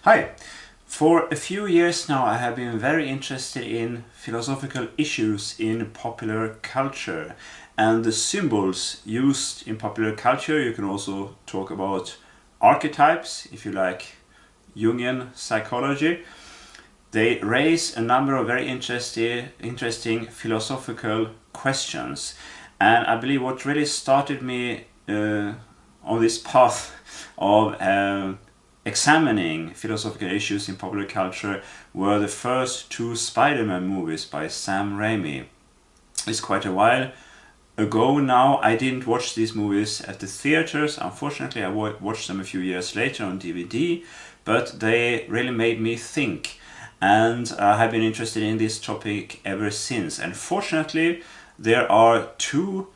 Hi! For a few years now I have been very interested in philosophical issues in popular culture and the symbols used in popular culture. You can also talk about archetypes if you like Jungian psychology. They raise a number of very interesting philosophical questions, and I believe what really started me on this path of examining philosophical issues in popular culture were the first two Spider-Man movies by Sam Raimi. It's quite a while ago now. I didn't watch these movies at the theaters. Unfortunately, I watched them a few years later on DVD, but they really made me think, and I have been interested in this topic ever since. And fortunately, there are two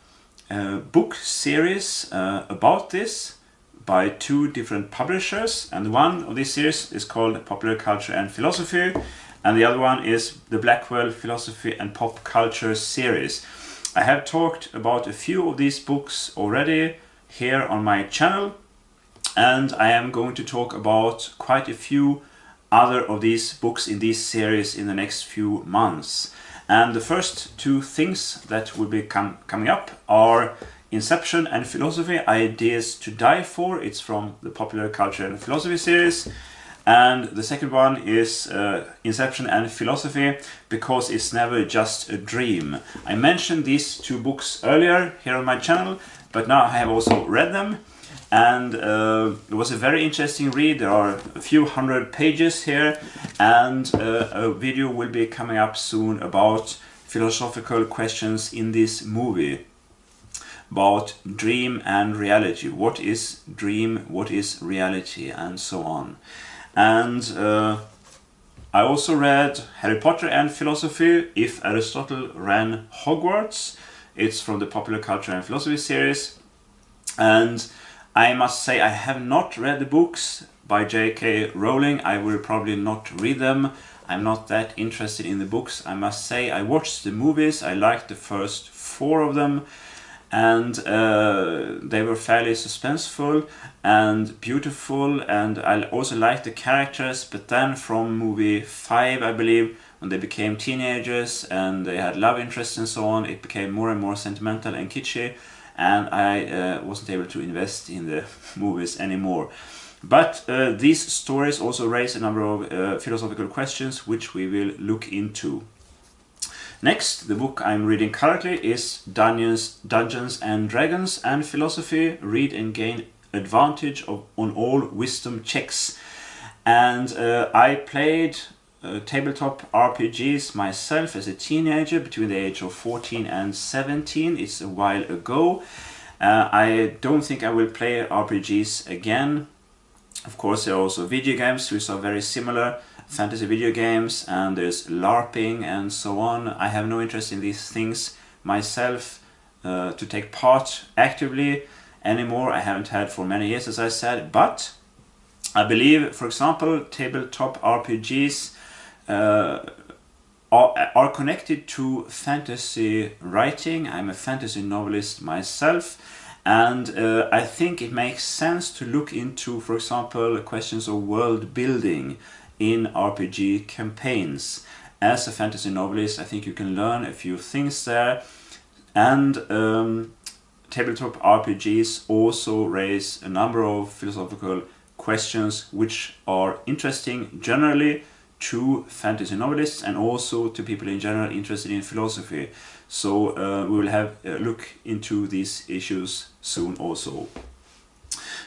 book series about this by two different publishers, and one of these series is called Popular Culture and Philosophy, and the other one is the Blackwell Philosophy and Pop Culture series. I have talked about a few of these books already here on my channel, and I am going to talk about quite a few other of these books in this series in the next few months. And the first two things that will be coming up are Inception and Philosophy, Ideas to Die For. It's from the Popular Culture and Philosophy series. And the second one is Inception and Philosophy, Because It's Never Just a Dream. I mentioned these two books earlier here on my channel, but now I have also read them. And it was a very interesting read. There are a few hundred pages here, and a video will be coming up soon about philosophical questions in this movie, about dream and reality. What is dream? What is reality? And so on. And I also read Harry Potter and Philosophy, If Aristotle Ran Hogwarts. It's from the Popular Culture and Philosophy series. And I must say I have not read the books by J.K. Rowling. I will probably not read them. I'm not that interested in the books, I must say. I watched the movies. I liked the first four of them, and they were fairly suspenseful and beautiful, and I also liked the characters. But then from movie 5, I believe, when they became teenagers and they had love interests and so on, it became more and more sentimental and kitschy, and I wasn't able to invest in the movies anymore. But these stories also raise a number of philosophical questions which we will look into. Next, the book I'm reading currently is Dungeons and Dragons and Philosophy, Read and Gain Advantage on All Wisdom Checks. And I played tabletop RPGs myself as a teenager between the age of 14 and 17. It's a while ago. I don't think I will play RPGs again. Of course, there are also video games which are very similar, fantasy video games, and there's LARPing and so on. I have no interest in these things myself to take part actively anymore. I haven't had for many years, as I said, but I believe, for example, tabletop RPGs are connected to fantasy writing. I'm a fantasy novelist myself, and I think it makes sense to look into, for example, questions of world building in RPG campaigns. As a fantasy novelist, I think you can learn a few things there, and tabletop RPGs also raise a number of philosophical questions which are interesting generally to fantasy novelists and also to people in general interested in philosophy. So we will have a look into these issues soon also.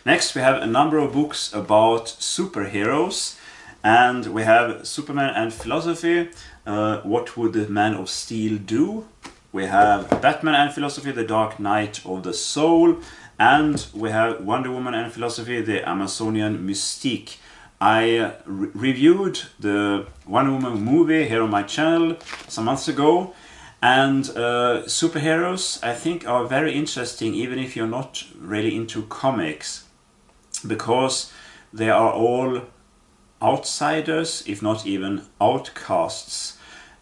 Next, we have a number of books about superheroes, and we have Superman and Philosophy, What Would the Man of Steel Do? We have Batman and Philosophy, The Dark Night of the Soul, and we have Wonder Woman and Philosophy, The Amazonian Mystique. I reviewed the Wonder Woman movie here on my channel some months ago, and superheroes, I think, are very interesting even if you're not really into comics, because they are all outsiders, if not even outcasts,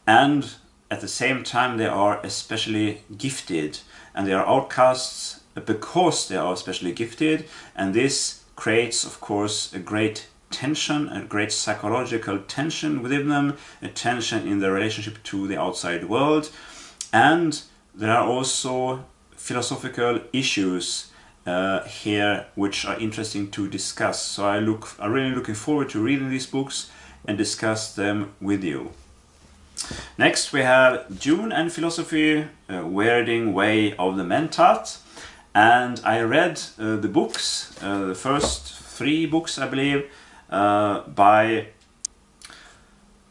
and at the same time they are especially gifted, and they are outcasts because they are especially gifted, and this creates, of course, a great tension, a great psychological tension within them, a tension in their relationship to the outside world, and there are also philosophical issues here which are interesting to discuss. So I'm really looking forward to reading these books and discuss them with you. Next we have June and Philosophy, Weirding Way of the Mentat, and I read the books, the first 3 books I believe, by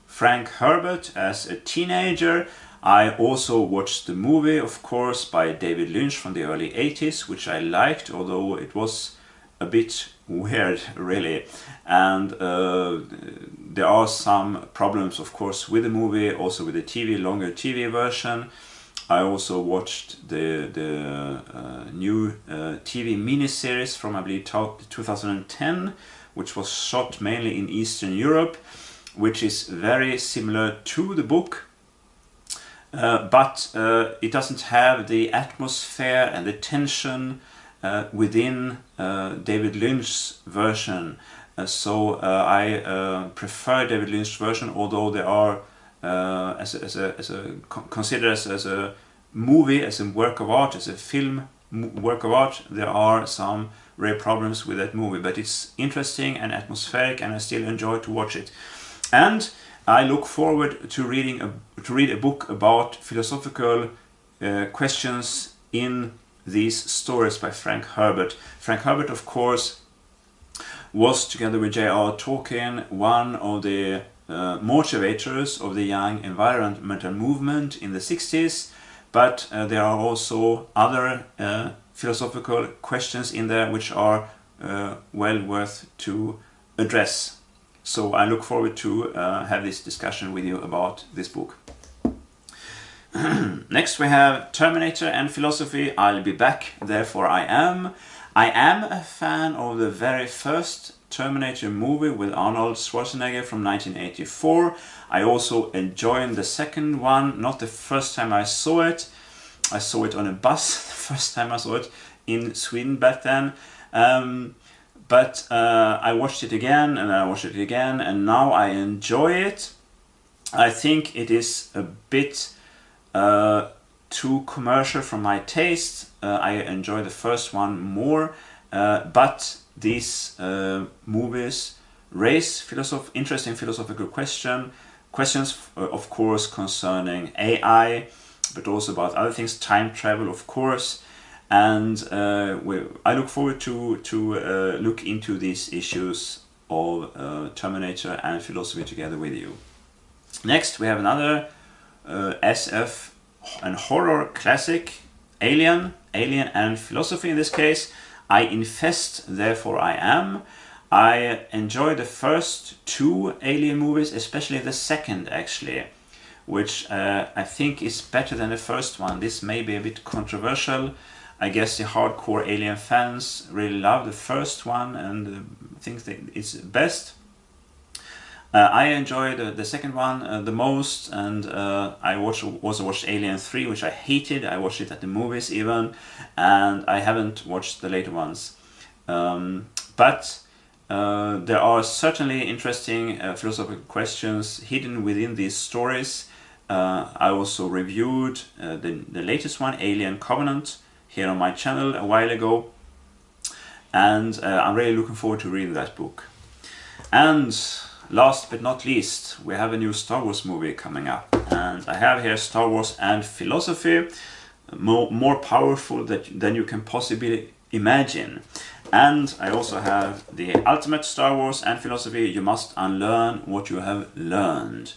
Frank Herbert as a teenager. I also watched the movie, of course, by David Lynch from the early 80s, which I liked, although it was a bit weird, really. And there are some problems, of course, with the movie, also with the longer TV version. I also watched the new TV miniseries from, I believe, 2010, which was shot mainly in Eastern Europe, which is very similar to the book. But it doesn't have the atmosphere and the tension within David Lynch's version. So I prefer David Lynch's version, although there are, considered as a movie, as a work of art, as a film work of art, there are some rare problems with that movie. But it's interesting and atmospheric, and I still enjoy to watch it. And I look forward to read a book about philosophical questions in these stories by Frank Herbert. Frank Herbert, of course, was, together with J.R. Tolkien, one of the motivators of the young environmental movement in the 60s, but there are also other philosophical questions in there which are well worth to address. So I look forward to have this discussion with you about this book. Next we have Terminator and Philosophy, I'll Be Back, Therefore I Am. I am a fan of the very first Terminator movie with Arnold Schwarzenegger from 1984. I also enjoyed the second one, not the first time I saw it. I saw it on a bus the first time I saw it in Sweden back then. But I watched it again and I watched it again, and now I enjoy it. I think it is a bit too commercial for my taste. I enjoy the first one more, but these movies raise interesting philosophical questions, of course, concerning AI, but also about other things, time travel, of course. And I look forward to look into these issues of Terminator and Philosophy together with you. Next we have another SF and horror classic, Alien and Philosophy in this case. I Infest, Therefore I Am. I enjoy the first 2 Alien movies, especially the second actually, which I think is better than the first one. This may be a bit controversial. I guess the hardcore Alien fans really love the first one and think that it's best. I enjoyed the second one the most, and I also watched Alien 3, which I hated. I watched it at the movies even, and I haven't watched the later ones. But there are certainly interesting philosophical questions hidden within these stories. I also reviewed the latest one, Alien Covenant, here on my channel a while ago, and I'm really looking forward to reading that book. And last but not least, we have a new Star Wars movie coming up, and I have here Star Wars and Philosophy, more powerful than you can possibly imagine. And I also have the ultimate Star Wars and Philosophy, You Must Unlearn What You Have Learned.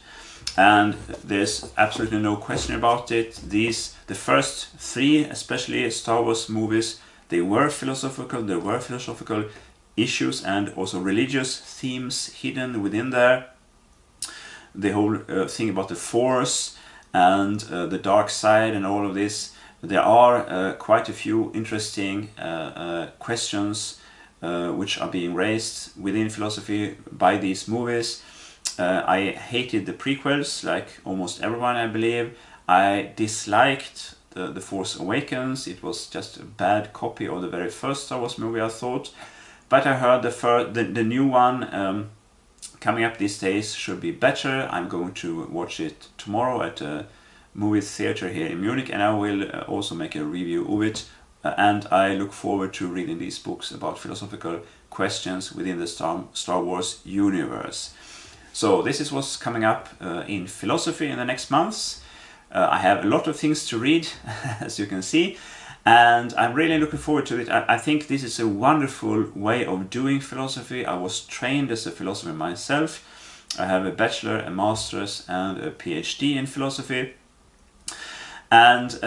And there's absolutely no question about it. The first 3, especially Star Wars movies, they were philosophical. There were philosophical issues and also religious themes hidden within there. The whole thing about the Force and the dark side and all of this. There are quite a few interesting questions which are being raised within philosophy by these movies. I hated the prequels, like almost everyone, I believe. I disliked the Force Awakens. It was just a bad copy of the very first Star Wars movie, I thought. But I heard the new one coming up these days should be better. I'm going to watch it tomorrow at a movie theater here in Munich, and I will also make a review of it. And I look forward to reading these books about philosophical questions within the Star Wars universe. So this is what's coming up in philosophy in the next months. I have a lot of things to read, as you can see, and I'm really looking forward to it. I think this is a wonderful way of doing philosophy. I was trained as a philosopher myself. I have a bachelor, a master's, and a PhD in philosophy. And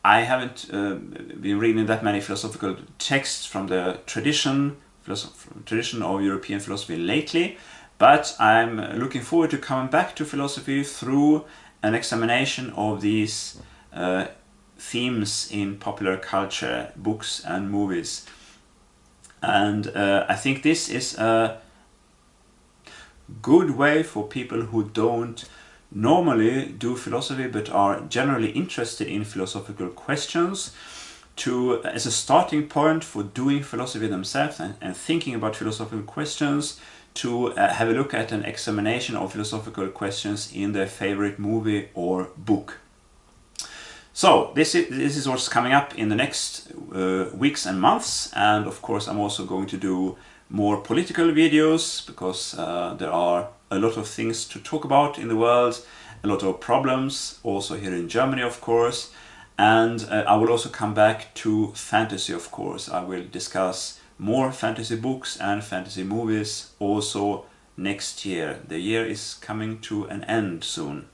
I haven't been reading that many philosophical texts from the tradition of European philosophy lately, but I'm looking forward to coming back to philosophy through an examination of these themes in popular culture, books and movies. And I think this is a good way for people who don't normally do philosophy but are generally interested in philosophical questions to, as a starting point for doing philosophy themselves and thinking about philosophical questions, to have a look at an examination of philosophical questions in their favorite movie or book. So this is what's coming up in the next weeks and months, and of course I'm also going to do more political videos, because there are a lot of things to talk about in the world, a lot of problems, also here in Germany of course, and I will also come back to fantasy of course. I will discuss more fantasy books and fantasy movies also next year. The year is coming to an end soon.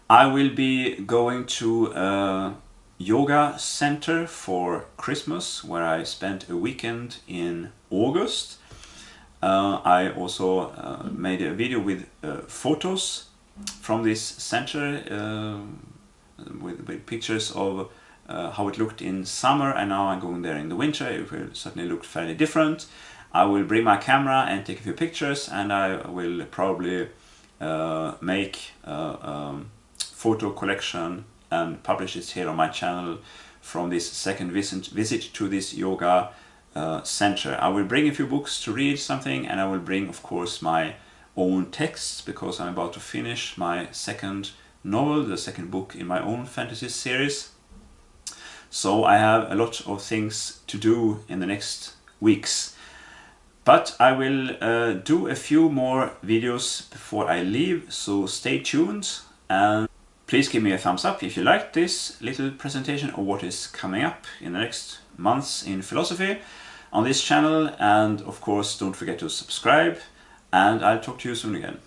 I will be going to a yoga center for Christmas, where I spent a weekend in August. I also made a video with photos from this center with pictures of how it looked in summer, and now I'm going there in the winter. It will certainly look fairly different. I will bring my camera and take a few pictures, and I will probably make photo collection and publish it here on my channel from this second visit to this yoga center. I will bring a few books to read something, and I will bring of course my own texts, because I'm about to finish my second novel, the second book in my own fantasy series. So I have a lot of things to do in the next weeks. But I will do a few more videos before I leave, so stay tuned, and please give me a thumbs up if you liked this little presentation of what is coming up in the next months in philosophy on this channel, and of course don't forget to subscribe, and I'll talk to you soon again.